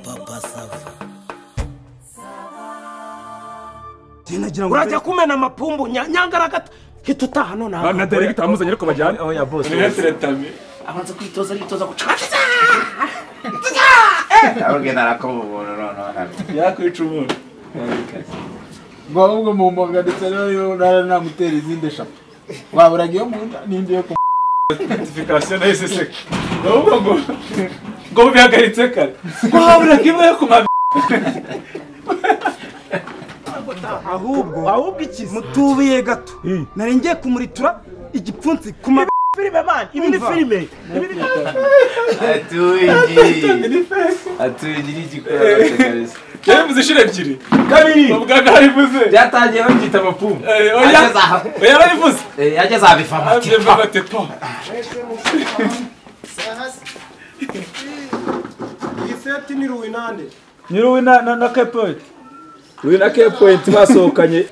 Papa SAVA. Urajya kumena amapumbu nyangaragata hitutaha none na director amuzanye ariko bajyane aho ya boss abanza kwitoza aritoza gucakaza abagenda arakomubona none yakwica umuntu ngo mu mboga ndetse rero namutera izindi eshatu baburagiye mu ninde yo certification na SSC ngo bihagaritse kare ngo haburagiye yo kuma ahubwo iki mutubiye gato nari ngiye kumuritura igipfunsi kuma filime man ibi ni filime atuye igikora kabisa yavuze ishire ebyiri kabiri ubwaga harivuze byatangiye bagita amapumbu oya barivuze yageze abifama teto iyi seti ni ruwinande ni ruwina na K-point ruwina K-point basohokanye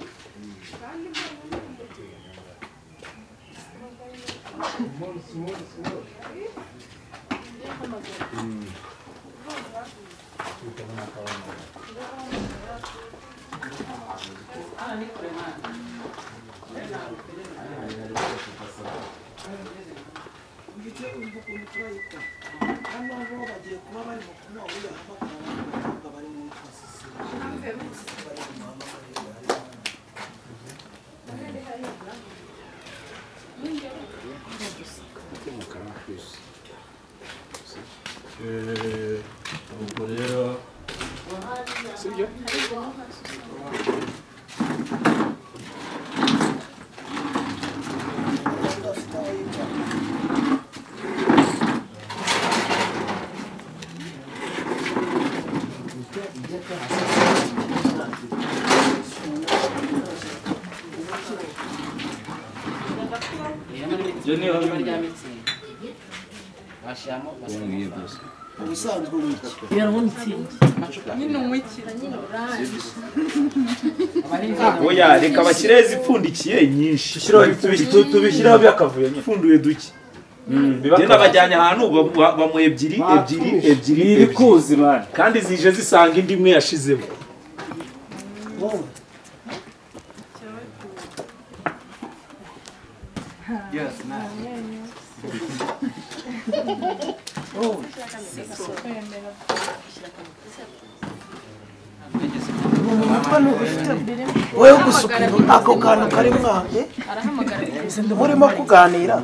ubwo rero sibyo Ubusanzwe wiki. Yarabonetse. Nyine umwiki. oya reka bashyireze ipfundikiye nyinshi tubishyiraho byakavuye nyipfunduye duke Genda bajyanye ahantu bamu ebyiri bikuzi man kandi zije zisanga indi imwe yashizemo yes wowe gusukira ako kantu kari mwange murimo kuganira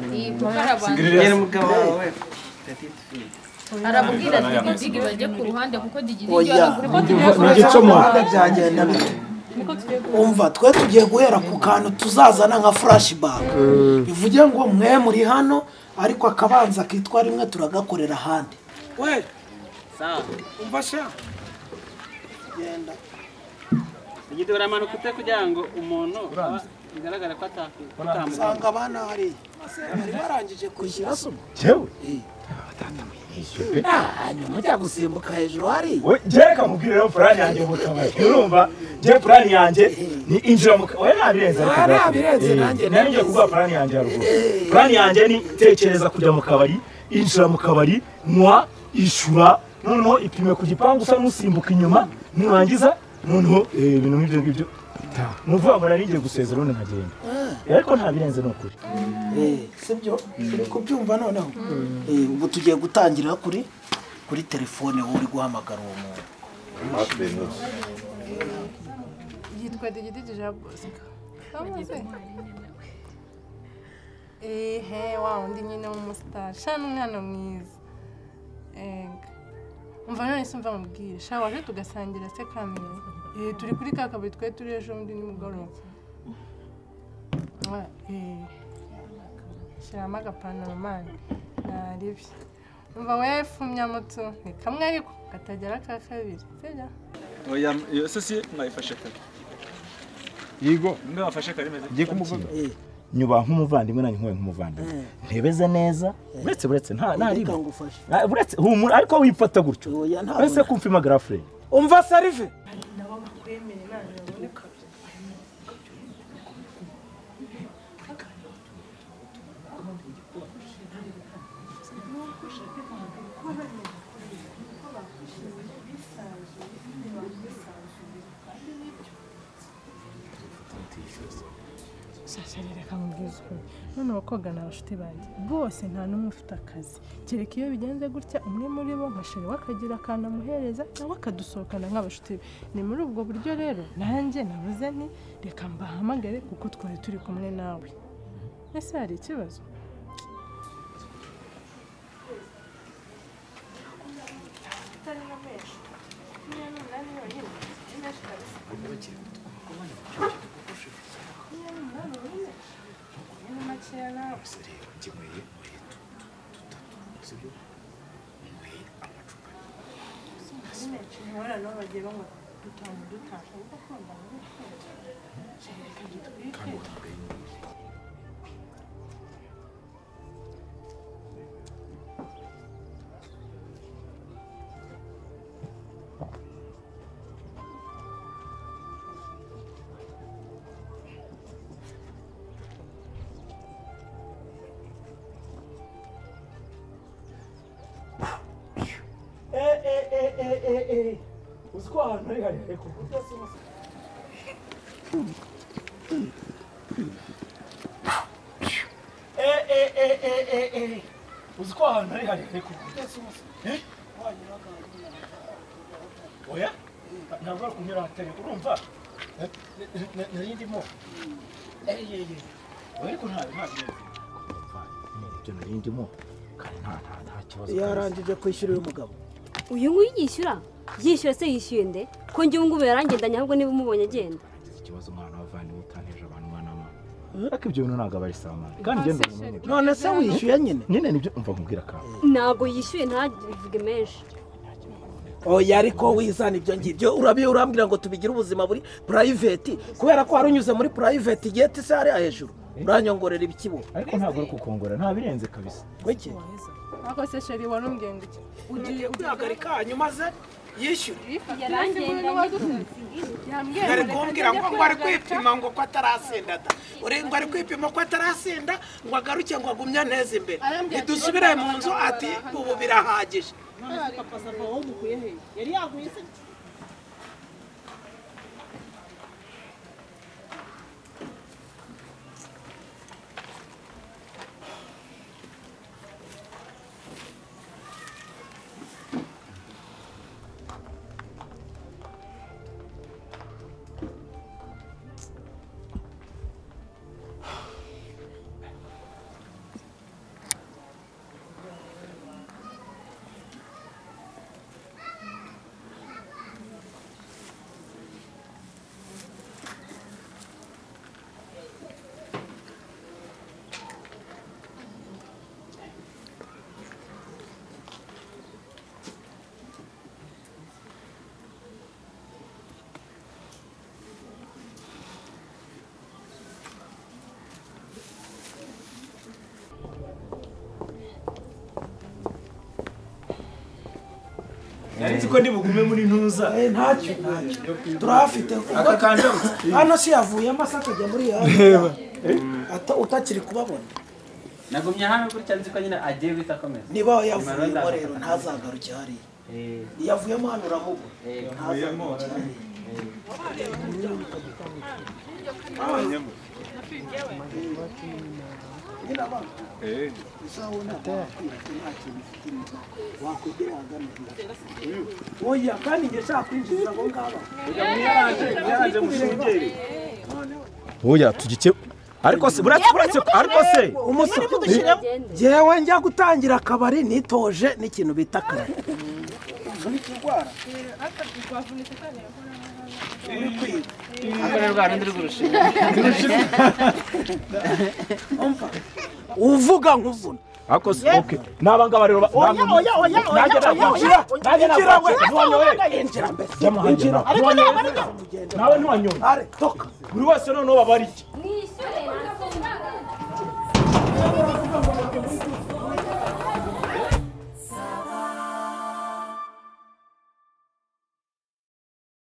arabwira ati digi bajye ku ruhande kuko digi n'igice mu ruhande byagenda bite umva twe tugiye guhera ku kantu tuzazana nka flashback bivuge ngo mwe muri hano ariko akabanza kitwa rimwe turagakorera ahandi we sawa umva sha genda igidora amanuka ute kugira ngo umuntu bigaragara ko atamusanga abana hari bari barangije kwishyura sumo jewe nyuma cyo gusimbuka hejuru hari jereka mubwire rero plan yanjye mutabaye urumva je plan yanjye ni injira mu oya nabirenze nanjye nanjye kuba plan yanjye haruguru plan yanjye ni tekereza kujya mu kabari injira mu kabari mwa ishura noneho ipime ku gipangu usa n'usimbuka inyuma nurangiza noneho ibintu nk'ibyo ngibyo nuvuga ngo nari ngiye gusezera none nkagenda ariko nta birenze no kuri sibyo turi kubyumva noneho ubu tugiye gutangira kuri telefone wowe uri guhamagara uwo muntu yitwa digidigi ja bosika wa undi nyine w'umustar sha n'umwana mwiza umva none se umva mubwire sha waje tugasangira se kamere turi kuri kakabiri twe turi ejo muri nimugoroba shyiramo agapantaro mani naribye umva we fumya muto ni kamwe ariko katagera ka kabiri sibyo oya iyo sisi mwayifashe kare yigo mbe wafashe kare meze ngiye kumuvuga nyuba nk'umuvandimwe nanjye nkuwe nk'umuvandimwe ntebeze neza buretse nta riba buretse humura ariko wifata gutyo ese kumfima girlfriend umva sarive shari reka mubwize ukuri noneho koga n'abashuti banjye bose nta n'umwe ufite akazi kereka iyo bigenze gutya umwe muri bo nka shari wakagira akantu amuhereza nawe akadusohokana nk'abashuti be ni muri ubwo buryo rero nanjye nabuze nti reka mbahamagare kuko twari turi kumwe nawe ese hari ikibazo uziko ahantu ari hari ariko uziko ahantu ari hari ariko oya ntabwo ari kunyura hatari urumva nari ndimo ariko ntabwo ibyo nari ndimo kandi nta kibazo yarangije kwishyura uyu mugabo uyu nguyu yishyura yishyura se yishyuye nde ko njye ubu ngubu yarangendanye ahubwo niba umubonye agenda ikibazo umwana wavanye utaneje abantu mwana mama ariko ibyo bintu ntabwo aba ari sawa kandi ngenda none se wishyuye nyine nibyo umva nkubwira kandi ntabwo yishyuye ntabivuge menshi oya ariko wizana ibyo ngibyo urambwira ngo tubigire ubuzima buri private kubera ko wari unyuze muri private gate se hariya hejuru uranyongorera ibikibo ariko ntabwo ari kukongora nta birenze kabisa wiki ako se shari warumbwiye ngo iki ugiye kwihagarika hanyuma ze yishyura yari kumbwira ngo ari kwipima ngo ko atarasenda da ngo ari kwipima ko atarasenda ngo agaruke ngo agumye neza imbere ntidusubire mu nzu ati ubu birahagije papa sava wowe umukuye he yari yaguye se nzi ko ndi bugume muri ntuza ntacyo turahafite hano si yavuyemo asa akajya muri utakiri kubabona nagumye hano gutya nzi ko nyine agiye guhita akomeza niba yavuyemo rero ntazagaruke hariya yavuyemo hano uramubura ntazagaruke hariya oya kandi njye nshaka kwinjiza abo ngabo yaraje mushungere oya tugike ariko se ariko se umusore jewe njya gutangira akabari nitoje n'ikintu bita akabari uri kurwara uri kwiga akora rwanda ndiri kurushinga uvuga nkuvuna ako se okay nabanga rero nawe ntiwanyoye are toka buri wese noneho babariki